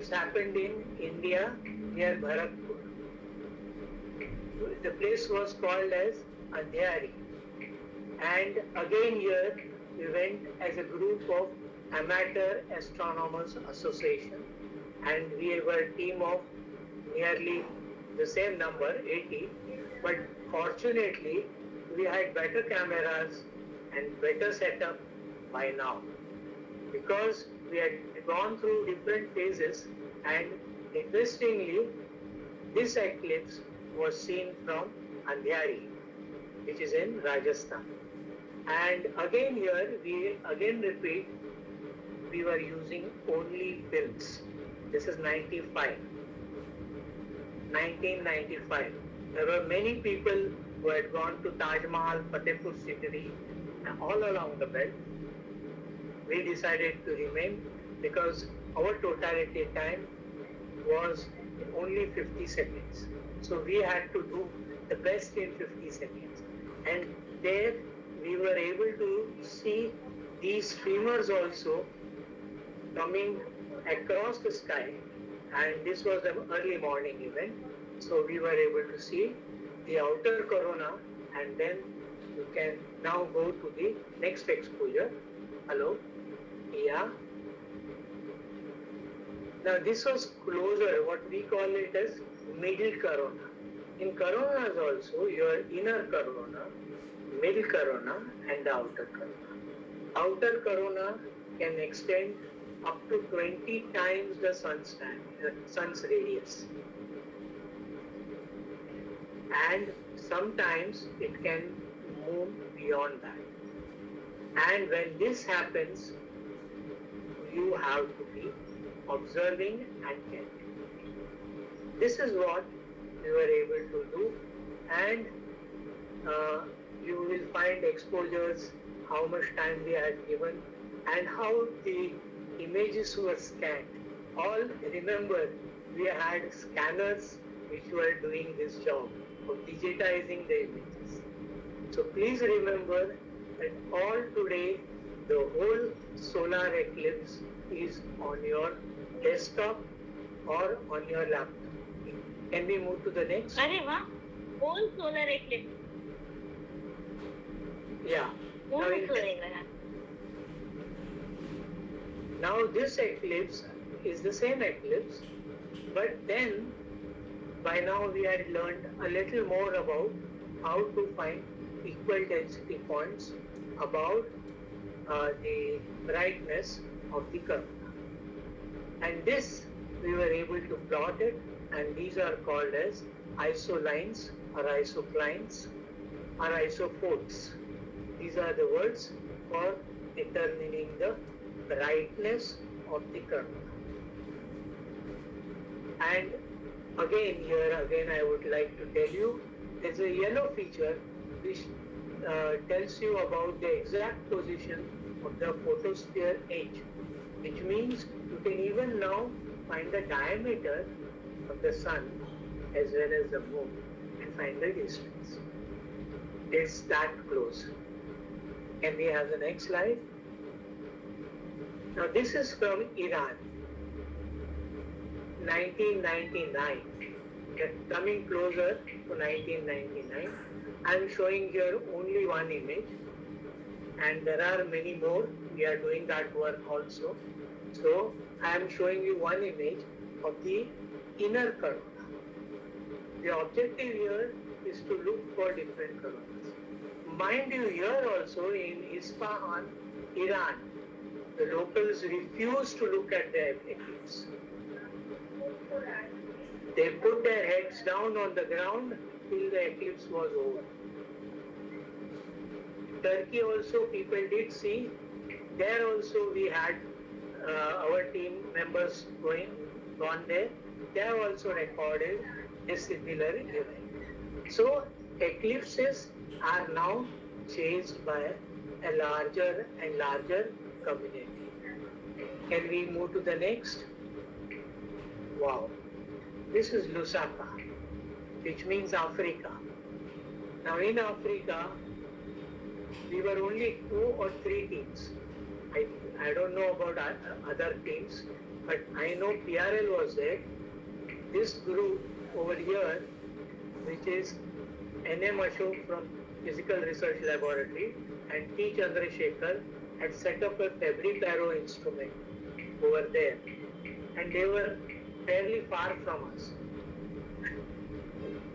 happened in India near Bharatpur. The place was called as Andhyari. And again here we went as a group of Amateur Astronomers Association, and we were a team of nearly the same number, 80. But fortunately, we had better cameras and better setup by now, because we had gone through different phases, and interestingly, this eclipse was seen from Andhyari, which is in Rajasthan. And again here, we again repeat, we were using only films. This is 1995. There were many people who had gone to Taj Mahal, Fatehpur Sikri, all along the belt. We decided to remain because our totality time was only 50 seconds. So we had to do the best in 50 seconds. And there we were able to see these streamers also coming across the sky, and this was an early morning event. So we were able to see the outer corona, and then you can now go to the next exposure. Hello? Yeah. Now this was closer, what we call it as middle corona. In coronas also, your inner corona, middle corona, and the outer corona. Outer corona can extend up to 20 times the sun's radius. And sometimes it can move beyond that. And when this happens, you have to be observing and counting. This is what we were able to do, and you will find exposures, how much time we had given, and how the images were scanned. All remember, we had scanners which were doing this job of digitizing the images. So please remember that all today, the whole solar eclipse is on your desktop or on your laptop. Can we move to the next? Arey wow, whole solar eclipse. Yeah. Now this eclipse is the same eclipse, but then by now we had learned a little more about how to find equal density points, about the brightness of the corona. And this we were able to plot it, and these are called as isolines or isoclines or isophores. These are the words for determining the brightness of the corona. And again I would like to tell you, there's a yellow feature which tells you about the exact position of the photosphere edge, which means you can even now find the diameter of the sun as well as the moon and find the distance. It's that close. Can we have the next slide? Now this is from Iran, 1999. We're coming closer to 1999. I'm showing here only one image, and there are many more. We are doing that work also. So I am showing you one image of the inner corona. The objective here is to look for different coronas. Mind you, here also in Isfahan, Iran, the locals refused to look at the eclipse. They put their heads down on the ground till the eclipse was over. Turkey also, people did see. There also we had our team members gone there. They have also recorded a similar event. So eclipses are now chased by a larger and larger community. Can we move to the next? Wow. This is Lusaka, which means Africa. Now in Africa, we were only 2 or 3 teams. I don't know about other teams, but I know PRL was there. This group over here, which is N.M. Ashok from Physical Research Laboratory and T. Chandrasekhar, had set up a Fabry-Paro instrument over there, and they were fairly far from us.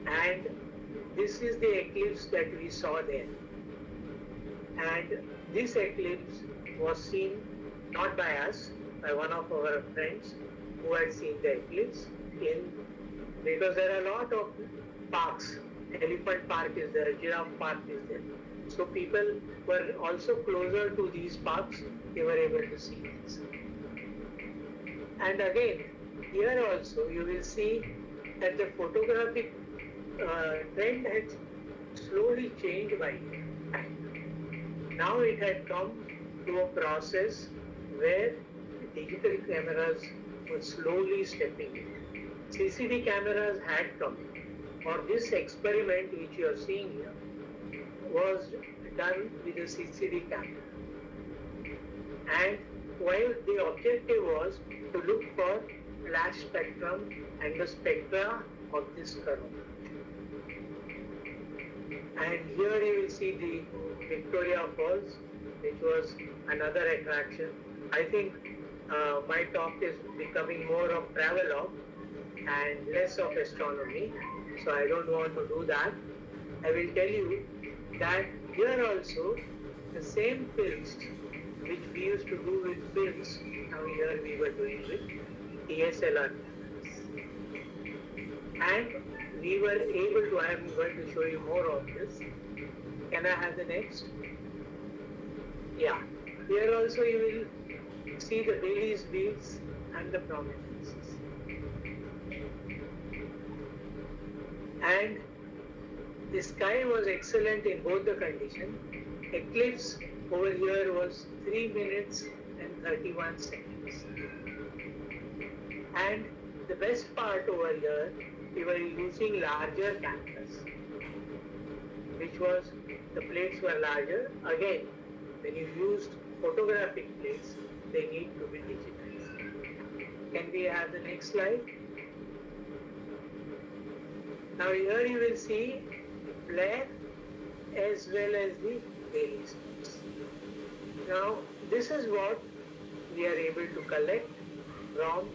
And this is the eclipse that we saw there. And this eclipse was seen not by us, by one of our friends who had seen the eclipse because there are a lot of parks. Elephant Park is there, Giraffe Park is there. So people were also closer to these parks, they were able to see this. And again, here also you will see that the photographic trend had slowly changed by time. Now it had come to a process where digital cameras were slowly stepping in. CCD cameras had come. For this experiment which you are seeing here was done with a CCD camera. And while the objective was to look for flash spectrum and the spectra of this corona. And here you will see the Victoria Falls, which was another attraction. I think my talk is becoming more of travelogue and less of astronomy, so I don't want to do that. I will tell you that here also the same films which we used to do with films, now here we were doing with DSLR. And we were able to, I am going to show you more of this. Can I have the next? Yeah. Here also you will see the Baily's beads and the prominences. And the sky was excellent in both the conditions. Eclipse over here was 3 minutes and 31 seconds. And the best part over here, we were using larger cameras, which was, the plates were larger. Again, when you used photographic plates, they need to be digitized. Can we have the next slide? Now here you will see the flare as well as the Baily's beads. Now this is what we are able to collect from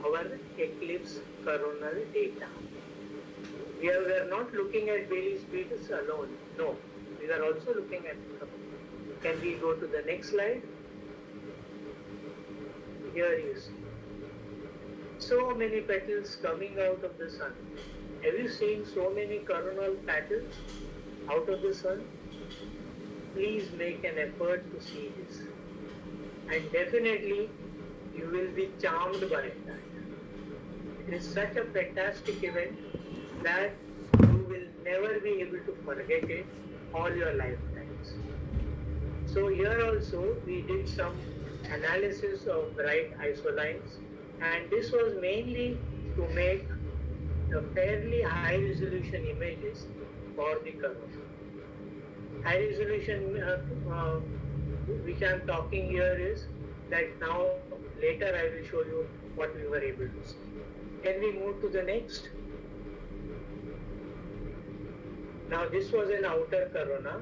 our eclipse coronal data. We are not looking at Baily's beads alone. No, we are also looking at the corona. Can we go to the next slide? Here you see so many petals coming out of the sun. Have you seen so many coronal petals out of the sun? Please make an effort to see this. And definitely you will be charmed by that. It is such a fantastic event that you will never be able to forget it all your lifetimes. So here also we did some analysis of bright isolines, and this was mainly to make the fairly high resolution images for the corona. High resolution which I am talking here is that now later I will show you what we were able to see. Can we move to the next? Now this was an outer corona,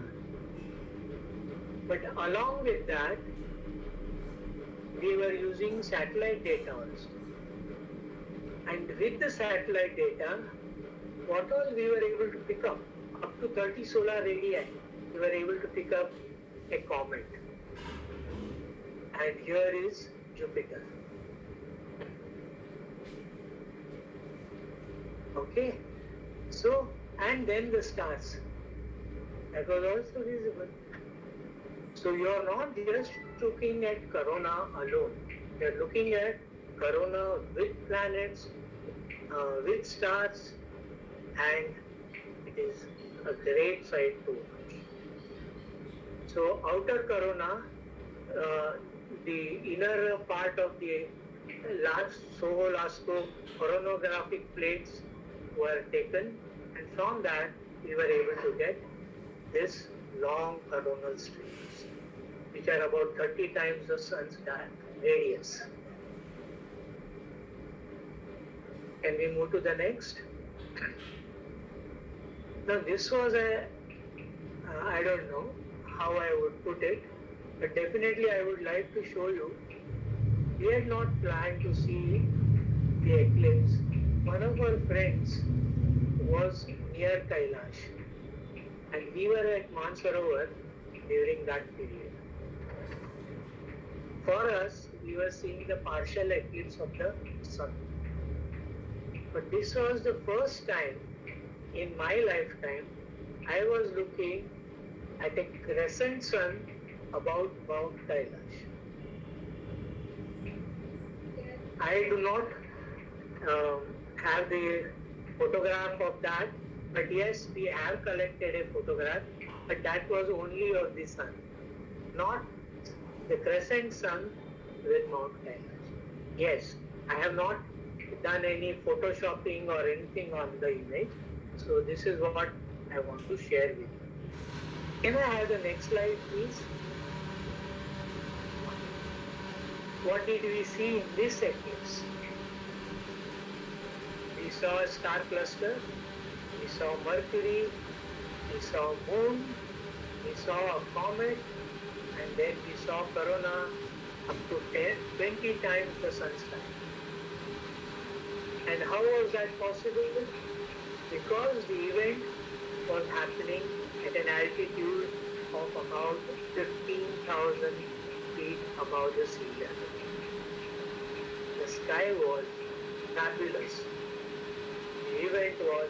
but along with that we were using satellite data also. And with the satellite data, what all we were able to pick up to 30 solar radii, we were able to pick up a comet. And here is Jupiter. Okay, so, and then the stars. That was also visible. So you are not just looking at corona alone. You are looking at corona with planets, with stars, and it is a great sight to watch. So outer corona, the inner part of the large Soho-Lascaux coronographic plates were taken, and from that we were able to get this long coronal streams, which are about 30 times the sun's radius. Can we move to the next? Now this was I don't know how I would put it, but definitely I would like to show you. We had not planned to see the eclipse. One of our friends was near Kailash, and we were at Mansarovar during that period. For us, we were seeing the partial eclipse of the sun. But this was the first time in my lifetime I was looking at a crescent sun above Mount Kailash. I do not have the photograph of that, but yes, we have collected a photograph, but that was only of the sun, not the crescent sun with Mount Kailash. Yes, I have not done any photoshopping or anything on the image, so this is what I want to share with you. Can I have the next slide, please? What did we see in this eclipse? We saw a star cluster, we saw Mercury, we saw Moon, we saw a comet, and then we saw Corona up to 20 times the sun's time. And how was that possible? Because the event was happening at an altitude of about 15,000 feet above the sea level. The sky was fabulous. The event was